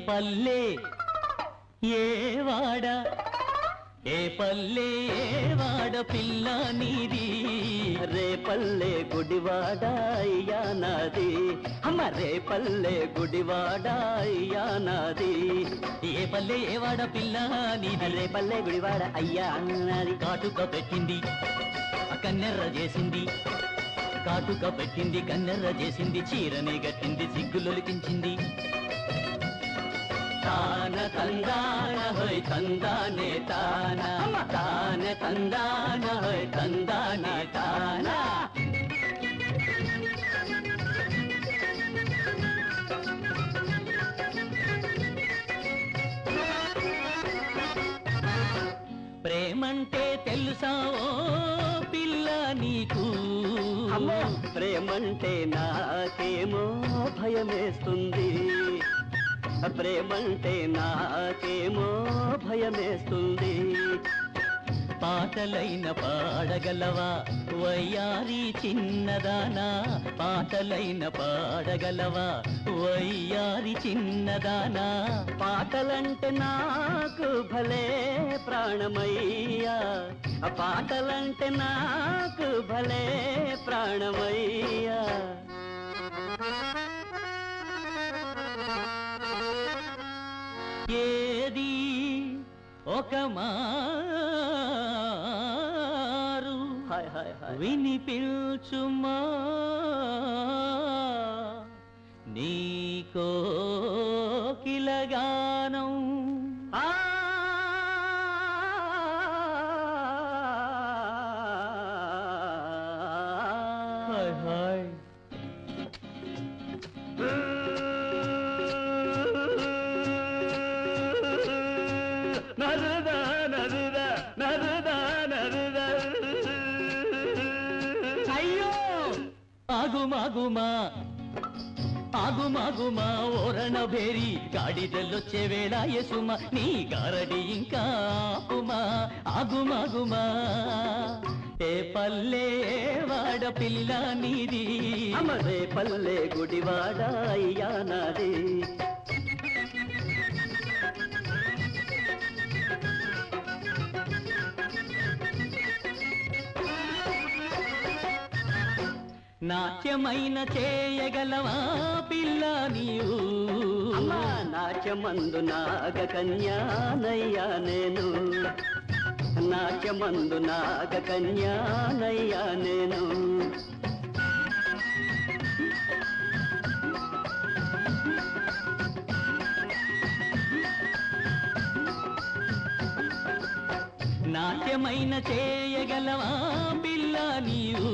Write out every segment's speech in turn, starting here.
పల్లె ఏ వాడ ఏ పల్లె వాడ పిల్ల నీది రే పల్లె గుడివాడ అయ్యా నాది అమ్మ రే పల్లె గుడివాడ అయ్యా నాది ఏ పల్లె ఏ వాడ పిల్ల నీది రే పల్లె గుడివాడ అయ్యా నాది కాటుక పెట్టింది కన్నెర్ర చేసింది కాటుక పెట్టింది కన్నెర్ర చేసింది చీరనే గట్టింది సిగ్గులొలికించింది తాన తందాన హోయ్ తందానే తాన తాన తందాన హోయ్ తందానే తాన ప్రేమంటే తెలుసా ఓ పిల్ల నీకు అమ్మో ప్రేమంటే నాకేమో భయమేస్తుంది ప్రేమంటే నాకేమో భయమేస్తుంది పాటలైన పాడగలవా వయ్యారి చిన్నదానా పాటలైన పాడగలవా వయ్యారి చిన్నదానా పాటలంటే నాకు భలే ప్రాణమయ్యా పాటలంటే నాకు భలే ప్రాణమయ్యా ఏది ఒక మారు హాయ్ హాయ్ హాయ్ వినిపించుమా నీ కోకిలగానం హాయ్ హాయ్ నరుదా నరుదా నరుదా నరుదా అయ్యో ఆగుమాగుమా ఆగుమాగుమా ఓరణ బేరి గాడిదల్లొచ్చే వేళ యసుమ నీ గారడి ఇంకా ఆపుమా ఆగుమాగుమా ఏ పల్లె వాడ పిల్ల నీది అమరే పల్లె గుడివాడ అయ్యా నాది నాట్యమైన చేయగలవా పిల్ల నీవు అమ్మా నాట్యమందు నాగ కన్యానయ్యా నేను నాట్యమందు నాగ కన్యానయ్యా నేను నాట్యమైన చేయగలవా పిల్ల నీవు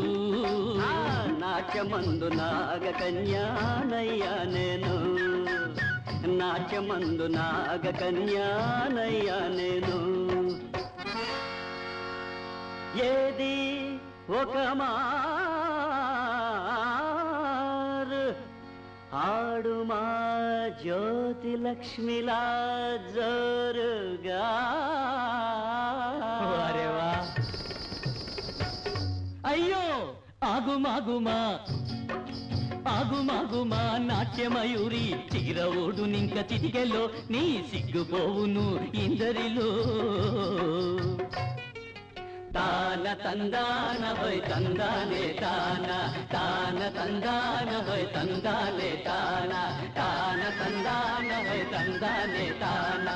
నాట్యమందు నాగ కన్యానయ్యా నేను నాట్యమందు నాగ కన్యానయ్యా నేను ఏది ఒక మారు ఆడుమా జ్యోతి లక్ష్మిలా జోరుగా అరే వా అయ్యో ఆగుమాగుమా ఆగుమాగుమా నాట్యమయూరి చిరవుడు నింక చిటికెలో నీ సిగ్గుపోవును ఇందరిలో తాన తందాన హోయ్ తందానే తాన తాన తందాన హోయ్ తందానే తాన తాన తందాన హోయ్ తందానే తాన